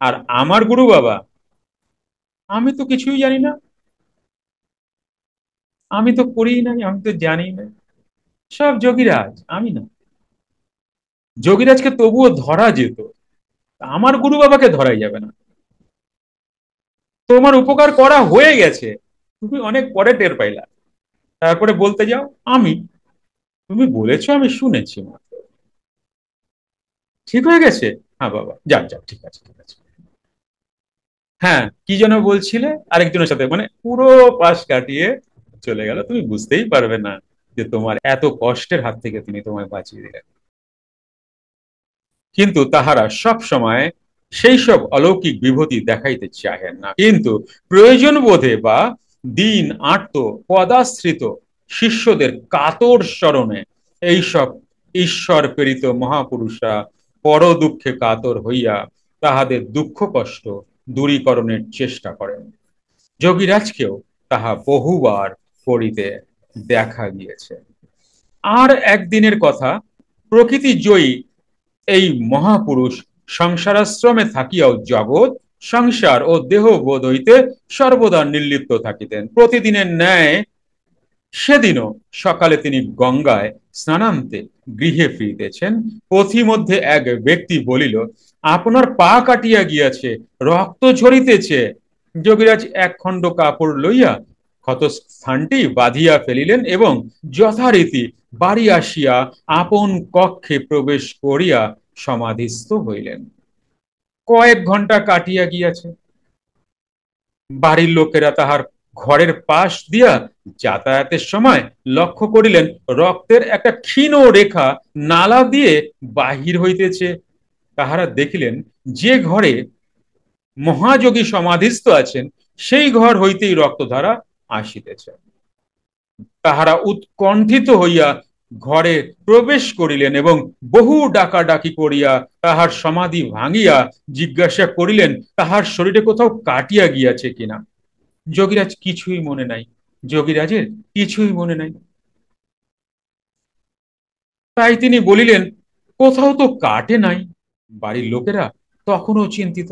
আর আমার গুরু বাবা, আমি তো কিছুই জানি না, আমি তো করিই নাই, আমি তো জানি না, সব যোগীরাজ, আমি না। যোগীরাজকে তবুও ধরা যেত, আমার গুরু বাবাকে ধরাই যাবে না। তোমার উপকার করা হয়ে গেছে, তুমি অনেক পরে টের পাইলা, তারপরে বলতে যাও আমি, তুমি বলেছো আমি শুনেছি মাত্র। ঠিক হয়ে গেছে। হ্যাঁ বাবা, যাক যাক, ঠিক আছে ঠিক আছে। হ্যাঁ, কি যেন বলছিলে, আরেকজনের সাথে মানে পুরো পাশ কাটিয়ে চলে গেল, তুমি বুঝতেই পারবে না যে তোমার এত কষ্টের হাত থেকে তিনি তোমায় বাঁচিয়ে দিলেন। কিন্তু তাহারা সব সময় সেই সব অলৌকিক বিভূতি দেখাইতে চাহেন না, কিন্তু প্রয়োজন বোধে বা দিন আর্ত পদাশ্রিত শিষ্যদের কাতর স্মরণে এইসব ঈশ্বর প্রেরিত মহাপুরুষরা পর দুঃখে কাতর হইয়া তাহাদের দুঃখ কষ্ট দূরীকরণের চেষ্টা করেন। যোগীরাজকেও তাহা বহুবার করিতে দেখা গিয়েছে। আর একদিনের কথা, প্রকৃতি জয়ী এই মহাপুরুষ সংসারাশ্রমে থাকিয়াও জগৎ সংসার ও দেহবোধ হইতে সর্বদা নির্লিপ্ত থাকিতেন। প্রতিদিনের ন্যায় সেদিনও সকালে তিনি গঙ্গায় স্নানান্তে গৃহে ফিরিতেছেন। পথিমধ্যে এক ব্যক্তি বলিল, আপনার পা কাটিয়া গিয়াছে, রক্ত ঝরিতেছে। যোগীরাজ এক খণ্ড কাপড় লইয়া ক্ষত স্থানটি বাঁধিয়া ফেলিলেন এবং যথারীতি বাড়ি আসিয়া আপন কক্ষে প্রবেশ করিয়া সমাধিস্থ হইলেন। কয়েক ঘন্টা কাটিয়া গিয়াছে, বাড়ির লোকেরা তাহার ঘরের পাশ দিয়া যাতায়াতের সময় লক্ষ্য করিলেন রক্তের একটা ক্ষীণ রেখা নালা দিয়ে বাহির হইতেছে। তাহারা দেখিলেন যে ঘরে মহাযোগী সমাধিস্থ আছেন সেই ঘর হইতেই রক্তধারা আসিতেছে। তাহারা উৎকণ্ঠিত হইয়া ঘরে প্রবেশ করিলেন এবং বহু ডাকাডাকি করিয়া তাহার সমাধি ভাঙিয়া জিজ্ঞাসা করিলেন তাহার শরীরে কোথাও কাটিয়া গিয়াছে কিনা। যোগীরাজ কিছুই মনে নাই, যোগীরাজের কিছুই মনে নাই। তাই তিনি বলিলেন, কোথাও তো কাটে নাই। বাড়ির লোকেরা তখনও চিন্তিত।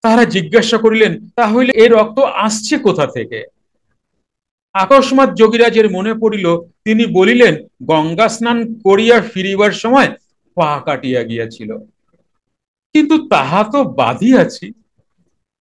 তাহারা জিজ্ঞাসা করিলেন, তাহলে এ রক্ত আসছে কোথা থেকে। আকস্মাৎ যোগীরাজের মনে পড়িল, তিনি বলিলেন, গঙ্গা স্নান করিয়া ফিরিবার সময় পা কাটিয়া গিয়াছিল, কিন্তু তাহা তো বাঁধিয়াছি।